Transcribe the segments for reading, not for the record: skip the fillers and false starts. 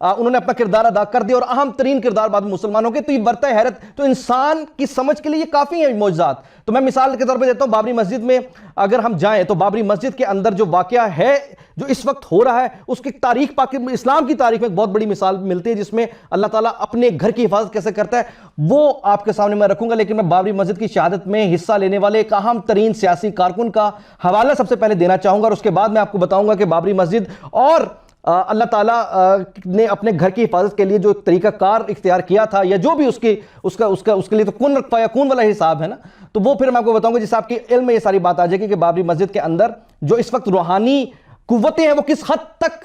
انہوں نے اپنا کردار ادا کر دیا اور اہم ترین کردار بعد مسلمانوں کے، تو یہ برتا ہے حیرت۔ تو انسان کی سمجھ کے لیے یہ کافی ہیں معجزات۔ تو میں مثال کے طور پہ دیتا ہوں، بابری مسجد میں اگر ہم جائیں تو بابری مسجد کے اندر جو واقعہ ہے جو اس وقت ہو رہا ہے، اس کی تاریخ اسلام کی تاریخ میں ایک بہت بڑی مثال ملتی ہے جس میں اللہ تعالیٰ اپنے گھر کی حفاظت کیسے کرتا ہے، وہ آپ کے سامنے میں رکھوں گا۔ لیکن میں بابری مسجد کی شہادت میں حصہ لینے والے ایک اہم ترین سیاسی کارکن کا حوالہ سب سے پہلے دینا چاہوں گا، اور اس کے بعد میں آپ کو بتاؤں گا کہ بابری مسجد اور اللہ تعالیٰ نے اپنے گھر کی حفاظت کے لیے جو طریقہ کار اختیار کیا تھا، یا جو بھی اس کے لیے تو کن فیکون والا حساب ہے نا، تو وہ پھر میں آپ کو بتاؤں گا جس آپ کے علم میں یہ ساری بات آ جائے گی کہ بابری مسجد کے اندر جو اس وقت روحانی قوتیں ہیں وہ کس حد تک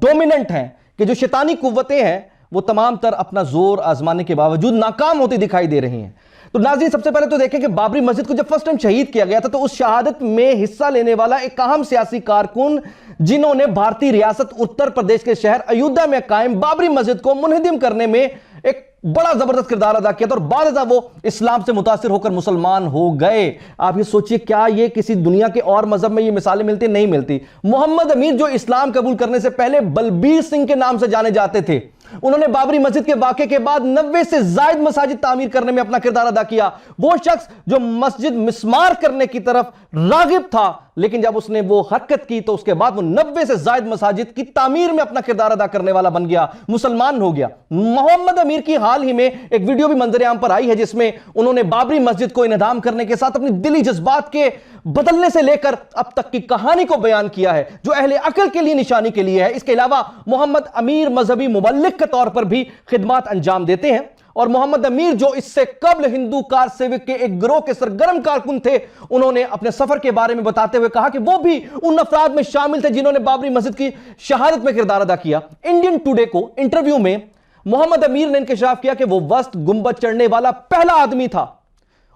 ڈومیننٹ ہیں، کہ جو شیطانی قوتیں ہیں وہ تمام تر اپنا زور آزمانے کے باوجود ناکام ہوتی دکھائی دے رہی ہیں۔ تو ناظرین، سب سے پہلے تو دیکھیں کہ بابری مسجد کو جب فرسٹ ٹائم شہید کیا گیا تھا تو اس شہادت میں حصہ لینے والا ایک اہم سیاسی کارکن جنہوں نے بھارتی ریاست اتر پردیش کے شہر ایودھیا میں قائم بابری مسجد کو منہدم کرنے میں ایک بڑا زبردست کردار ادا کیا تھا، اور بعد ازاں وہ اسلام سے متاثر ہو کر مسلمان ہو گئے۔ آپ یہ سوچئے کیا یہ کسی دنیا کے اور مذہب میں یہ مثالیں ملتی؟ نہیں ملتی۔ محمد امیر جو اسلام قبول کرنے سے پہلے بلبیر سنگھ کے نام سے جانے جاتے تھے، انہوں نے بابری مسجد کے واقعے کے بعد 90 سے زائد مساجد تعمیر کرنے میں اپنا کردار ادا کیا۔ وہ شخص جو مسجد مسمار کرنے کی طرف راغب تھا، لیکن جب اس نے وہ حرکت کی تو اس کے بعد وہ 90 سے زائد مساجد کی تعمیر میں اپنا کردار ادا کرنے والا بن گیا، مسلمان ہو گیا۔ محمد امیر کی حال ہی میں ایک ویڈیو بھی منظر عام پر آئی ہے جس میں انہوں نے بابری مسجد کو انہدام کرنے کے ساتھ اپنی دلی جذبات کے بدلنے سے لے کر اب تک کی کہانی کو بیان کیا ہے، جو اہل عقل کے لیے نشانی کے لیے ہے۔ اس کے علاوہ محمد امیر مذہبی مبلغ کے طور پر بھی خدمات انجام دیتے ہیں، اور محمد امیر جو اس سے قبل ہندو کار سیوک کے ایک گروہ کے سرگرم کارکن تھے، انہوں نے اپنے سفر کے بارے میں بتاتے ہوئے کہا کہ وہ بھی ان افراد میں شامل تھے جنہوں نے بابری مسجد کی شہادت میں کردار ادا کیا۔ انڈین ٹوڈے کو انٹرویو میں محمد امیر نے انکشاف کیا کہ وہ وسط گنبد چڑھنے والا پہلا آدمی تھا۔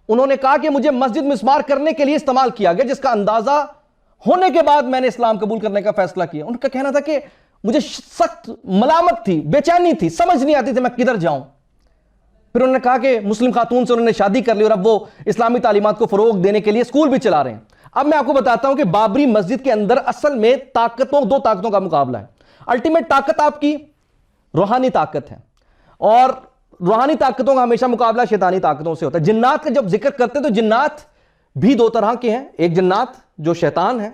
انہوں نے کہا کہ مجھے مسجد مسمار کرنے کے لیے استعمال کیا گیا، جس کا اندازہ ہونے کے بعد میں نے اسلام قبول کرنے کا فیصلہ کیا۔ ان کا کہنا تھا کہ مجھے سخت ملامت تھی، بے چینی تھی، سمجھ نہیں آتی تھی میں کدھر جاؤں۔ پھر انہوں نے کہا کہ مسلم خاتون سے انہوں نے شادی کر لی اور اب وہ اسلامی تعلیمات کو فروغ دینے کے لیے اسکول بھی چلا رہے ہیں۔ اب میں آپ کو بتاتا ہوں کہ بابری مسجد کے اندر اصل میں دو طاقتوں کا مقابلہ ہے۔ الٹیمیٹ طاقت آپ کی روحانی طاقت ہے، اور روحانی طاقتوں کا ہمیشہ مقابلہ شیطانی طاقتوں سے ہوتا ہے۔ جنات کا جب ذکر کرتے ہیں تو جنات بھی دو طرح کے ہیں، ایک جنات جو شیطان ہیں،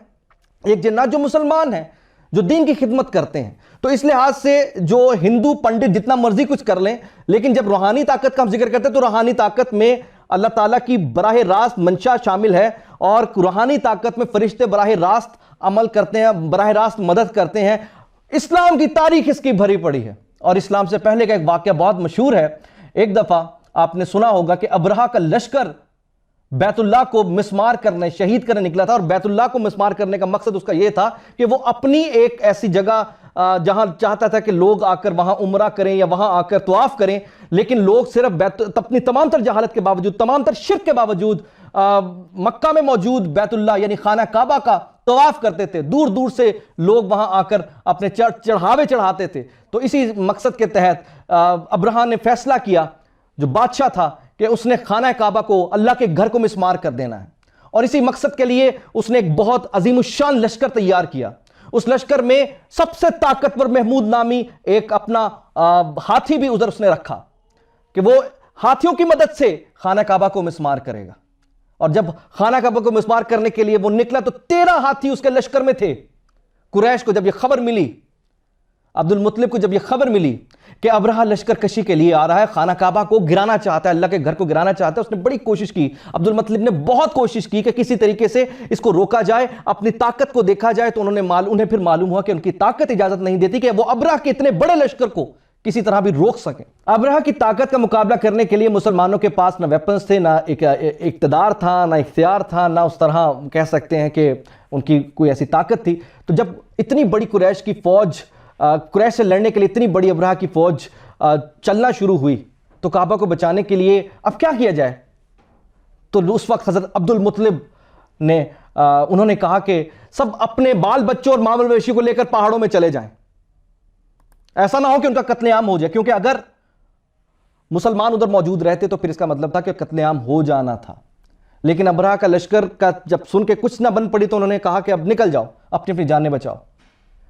ایک جنات جو مسلمان ہیں، جو دین کی خدمت کرتے ہیں۔ تو اس لحاظ سے جو ہندو پنڈت جتنا مرضی کچھ کر لیں، لیکن جب روحانی طاقت کا ہم ذکر کرتے ہیں تو روحانی طاقت میں اللہ تعالیٰ کی براہ راست منشا شامل ہے، اور روحانی طاقت میں فرشتے براہ راست عمل کرتے ہیں، براہ راست مدد کرتے ہیں۔ اسلام کی تاریخ اس کی بھری پڑی ہے، اور اسلام سے پہلے کا ایک واقعہ بہت مشہور ہے۔ ایک دفعہ آپ نے سنا ہوگا کہ ابرہہ کا لشکر بیت اللہ کو مسمار کرنے، شہید کرنے نکلا تھا، اور بیت اللہ کو مسمار کرنے کا مقصد اس کا یہ تھا کہ وہ اپنی ایک ایسی جگہ جہاں چاہتا تھا کہ لوگ آ کر وہاں عمرہ کریں یا وہاں آ کر طواف کریں، لیکن لوگ صرف اپنی تمام تر جہالت کے باوجود، تمام تر شرک کے باوجود مکہ میں موجود بیت اللہ یعنی خانہ کعبہ کا طواف کرتے تھے۔ دور دور سے لوگ وہاں آ کر اپنے چڑھاوے چڑھاتے تھے۔ تو اسی مقصد کے تحت ابرہہ نے فیصلہ کیا، جو بادشاہ تھا، کہ اس نے خانہ کعبہ کو، اللہ کے گھر کو مسمار کر دینا ہے، اور اسی مقصد کے لیے اس نے ایک بہت عظیم الشان لشکر تیار کیا۔ اس لشکر میں سب سے طاقتور محمود نامی ایک اپنا ہاتھی بھی ادھر اس نے رکھا کہ وہ ہاتھیوں کی مدد سے خانہ کعبہ کو مسمار کرے گا۔ اور جب خانہ کعبہ کو مسمار کرنے کے لیے وہ نکلا تو 13 ہاتھی اس کے لشکر میں تھے۔ قریش کو جب یہ خبر ملی، عبد المطلب کو جب یہ خبر ملی کہ ابرہہ لشکر کشی کے لیے آ رہا ہے، خانہ کعبہ کو گرانا چاہتا ہے، اللہ کے گھر کو گرانا چاہتا ہے، اس نے بڑی کوشش کی، عبد المطلب نے بہت کوشش کی کہ کسی طریقے سے اس کو روکا جائے، اپنی طاقت کو دیکھا جائے۔ تو انہیں پھر معلوم ہوا کہ ان کی طاقت اجازت نہیں دیتی کہ وہ ابرہہ کے اتنے بڑے لشکر کو کسی طرح بھی روک سکیں۔ ابرہہ کی طاقت کا مقابلہ کرنے کے لیے مسلمانوں کے پاس نہ ویپنز تھے، نہ اقتدار تھا، نہ اختیار تھا، نہ اس طرح کہہ سکتے ہیں کہ ان کی کوئی ایسی طاقت تھی۔ تو جب اتنی بڑی قریش کی فوج، قریش سے لڑنے کے لیے اتنی بڑی ابرہہ کی فوج چلنا شروع ہوئی، تو کعبہ کو بچانے کے لیے اب کیا کیا جائے؟ تو اس وقت حضرت عبد المطلب نے انہوں نے کہا کہ سب اپنے بال بچوں اور مال مویشی کو لے کر پہاڑوں میں چلے جائیں، ایسا نہ ہو کہ ان کا قتل عام ہو جائے، کیونکہ اگر مسلمان ادھر موجود رہتے تو پھر اس کا مطلب تھا کہ قتل عام ہو جانا تھا۔ لیکن ابرہہ کا لشکر کا جب سن کے کچھ نہ بن پڑی تو انہوں نے کہا کہ اب نکل جاؤ، اپنی اپنی جانیں بچاؤ۔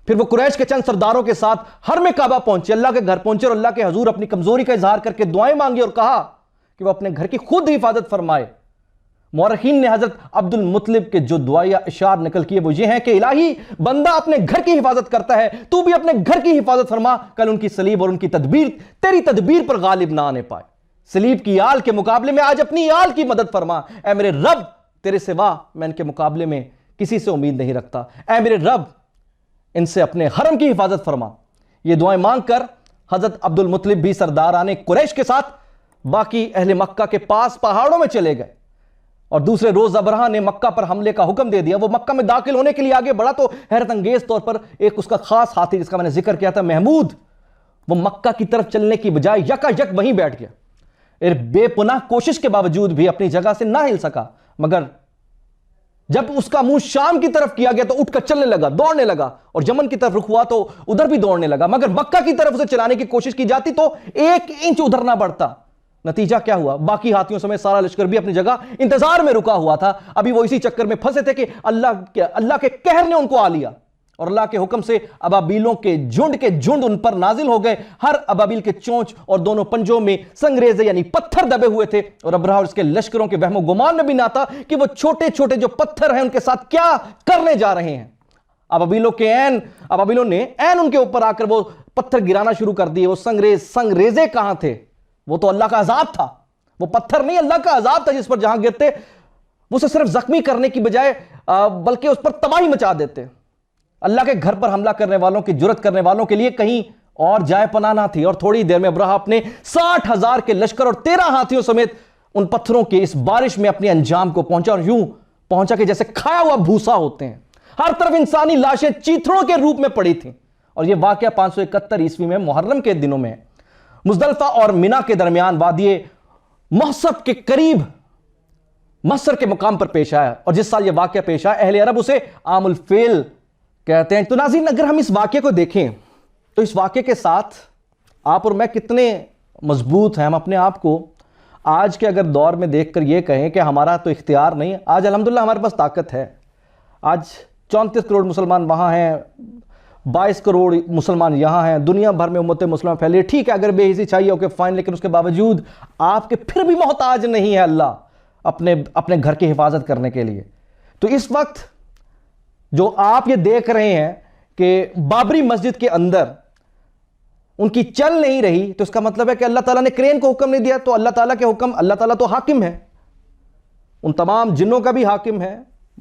پھر وہ قریش کے چند سرداروں کے ساتھ حرم کعبہ پہنچے، اللہ کے گھر پہنچے اور اللہ کے حضور اپنی کمزوری کا اظہار کر کے دعائیں مانگی اور کہا کہ وہ اپنے گھر کی خود حفاظت فرمائے۔ مورخین نے حضرت عبد المطلب کے جو دعائیہ اشعار نقل کیے وہ یہ ہیں کہ الہی بندہ اپنے گھر کی حفاظت کرتا ہے، تو بھی اپنے گھر کی حفاظت فرما، کل ان کی صلیب اور ان کی تدبیر تیری تدبیر پر غالب نہ آنے پائے۔ صلیب کی آل کے مقابلے میں آج اپنی آل کی مدد فرما، اے میرے رب تیرے سوا میں ان کے مقابلے میں کسی سے امید نہیں رکھتا، اے میرے رب ان سے اپنے حرم کی حفاظت فرما۔ یہ دعائیں مانگ کر حضرت عبد المطلب بھی سرداران قریش کے ساتھ باقی اہل مکہ کے پاس پہاڑوں میں چلے گئے، اور دوسرے روز ابرہہ نے مکہ پر حملے کا حکم دے دیا۔ وہ مکہ میں داخل ہونے کے لیے آگے بڑھا تو حیرت انگیز طور پر ایک اس کا خاص ہاتھی جس کا میں نے ذکر کیا تھا، محمود، وہ مکہ کی طرف چلنے کی بجائے یکا یک وہیں بیٹھ گیا، بے پناہ کوشش کے باوجود بھی اپنی جگہ سے نہ ہل سکا، مگر جب اس کا منہ شام کی طرف کیا گیا تو اٹھ کر چلنے لگا، دوڑنے لگا، اور یمن کی طرف رخ ہوا تو ادھر بھی دوڑنے لگا، مگر مکہ کی طرف اسے چلانے کی کوشش کی جاتی تو 1 انچ ادھر نہ بڑھتا۔ نتیجہ کیا ہوا؟ باقی ہاتھیوں سمیت سارا لشکر بھی اپنی جگہ انتظار میں رکا ہوا تھا، ابھی وہ اسی چکر میں پھنسے تھے کہ اللہ کے قہر نے ان کو آ لیا، اور اللہ کے حکم سے ابابیلوں کے جھنڈ ان پر نازل ہو گئے۔ ہر ابابیل کے چونچ اور دونوں پنجوں میں سنگریزے یعنی پتھر دبے ہوئے تھے، اور ابرہہ اور اس کے لشکروں کے وہم و گمان میں بھی نہ تھا کہ وہ چھوٹے چھوٹے جو پتھر ہیں ان کے ساتھ کیا کرنے جا رہے ہیں۔ ابابیلوں نے ان کے اوپر آ کر وہ پتھر گرانا شروع کر دیے۔ وہ سنگریزے کہاں تھے؟ وہ تو اللہ کا عذاب تھا، وہ پتھر نہیں، اللہ کا عذاب تھا جس پر جہاں گرتے وہ اسے صرف زخمی کرنے کی بجائے بلکہ اس پر تباہی مچا دیتے۔ اللہ کے گھر پر حملہ کرنے والوں کی جرت کرنے والوں کے لیے کہیں اور جائے پناہ نہ تھی، اور تھوڑی دیر میں ابرہہ اپنے 60,000 کے لشکر اور 13 ہاتھیوں سمیت ان پتھروں کی اس بارش میں اپنے انجام کو پہنچا، اور یوں پہنچا کہ جیسے کھایا ہوا بھوسا ہوتے ہیں، ہر طرف انسانی لاشیں چیتھڑوں کے روپ میں پڑی تھیں۔ اور یہ واقعہ 571 عیسوی میں محرم کے دنوں میں مزدلفہ اور منی کے درمیان وادی محصب کے قریب مصر کے مقام پر پیش آیا، اور جس سال یہ واقعہ پیش آیا اہل عرب اسے عام الفیل کہتے ہیں۔ تو ناظرین، اگر ہم اس واقعے کو دیکھیں تو اس واقعے کے ساتھ آپ اور میں کتنے مضبوط ہیں۔ ہم اپنے آپ کو آج کے اگر دور میں دیکھ کر یہ کہیں کہ ہمارا تو اختیار نہیں، آج الحمدللہ ہمارے پاس طاقت ہے، آج 34 کروڑ مسلمان وہاں ہیں، 22 کروڑ مسلمان یہاں ہیں، دنیا بھر میں امت مسلمہ پھیلی ہے، ٹھیک ہے اگر بے حسی چاہیے اوکے فائن، لیکن اس کے باوجود آپ کے پھر بھی محتاج نہیں ہے اللہ اپنے گھر کی حفاظت کرنے کے لیے۔ تو اس وقت جو آپ یہ دیکھ رہے ہیں کہ بابری مسجد کے اندر ان کی چل نہیں رہی، تو اس کا مطلب ہے کہ اللہ تعالیٰ نے کرین کو حکم نہیں دیا، تو اللہ تعالیٰ کے حکم، اللہ تعالیٰ تو حاکم ہے، ان تمام جنوں کا بھی حاکم ہے،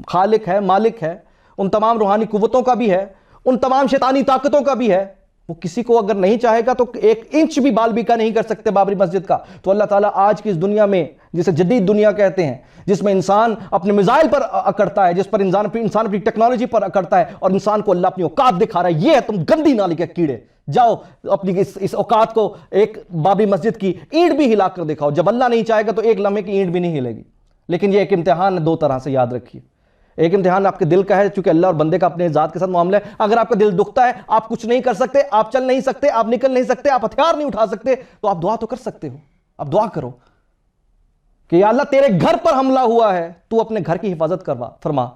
خالق ہے، مالک ہے، ان تمام روحانی قوتوں کا بھی ہے، ان تمام شیطانی طاقتوں کا بھی ہے۔ وہ کسی کو اگر نہیں چاہے گا تو 1 انچ بھی بال بیکا نہیں کر سکتے بابری مسجد کا۔ تو اللہ تعالیٰ آج کی اس دنیا میں جسے جدید دنیا کہتے ہیں، جس میں انسان اپنے میزائل پر اکڑتا ہے، جس پر انسان اپنی ٹیکنالوجی پر اکڑتا ہے، اور انسان کو اللہ اپنی اوقات دکھا رہا ہے، یہ ہے تم گندی نالی کے کیڑے، جاؤ اپنی اس اوقات کو ایک بابری مسجد کی اینٹ بھی ہلا کر دکھاؤ۔ جب اللہ نہیں چاہے گا تو 1 لمحے کی اینٹ بھی نہیں ہلے گی۔ لیکن یہ ایک امتحان ہے 2 طرح سے، یاد رکھیے۔ ایک امتحان آپ کے دل کا ہے، چونکہ اللہ اور بندے کا اپنے ذات کے ساتھ معاملہ ہے۔ اگر آپ کا دل دکھتا ہے، آپ کچھ نہیں کر سکتے، آپ چل نہیں سکتے، آپ نکل نہیں سکتے، آپ ہتھیار نہیں اٹھا سکتے، تو آپ دعا تو کر سکتے ہو۔ آپ دعا کرو کہ یا اللہ تیرے گھر پر حملہ ہوا ہے، تو اپنے گھر کی حفاظت فرما،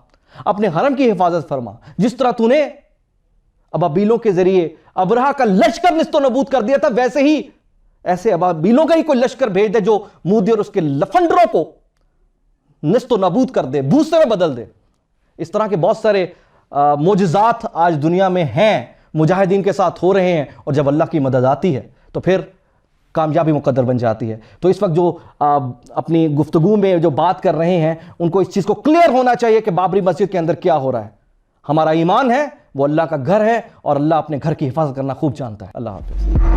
اپنے حرم کی حفاظت فرما، جس طرح تو نے ابابیلوں کے ذریعے ابرہہ کا لشکر نست و نبود کر دیا تھا، ویسے ہی ایسے ابابیلوں کا ہی کوئی لشکر بھیج دے جو مودی اور اس کے لفنڈروں کو نست و نبود کر دے، بھوسے میں بدل دے۔ اس طرح کے بہت سارے معجزات آج دنیا میں ہیں، مجاہدین کے ساتھ ہو رہے ہیں، اور جب اللہ کی مدد آتی ہے تو پھر کامیابی مقدر بن جاتی ہے۔ تو اس وقت جو اپنی گفتگو میں جو بات کر رہے ہیں ان کو اس چیز کو کلیئر ہونا چاہیے کہ بابری مسجد کے اندر کیا ہو رہا ہے۔ ہمارا ایمان ہے وہ اللہ کا گھر ہے، اور اللہ اپنے گھر کی حفاظت کرنا خوب جانتا ہے۔ اللہ حافظ۔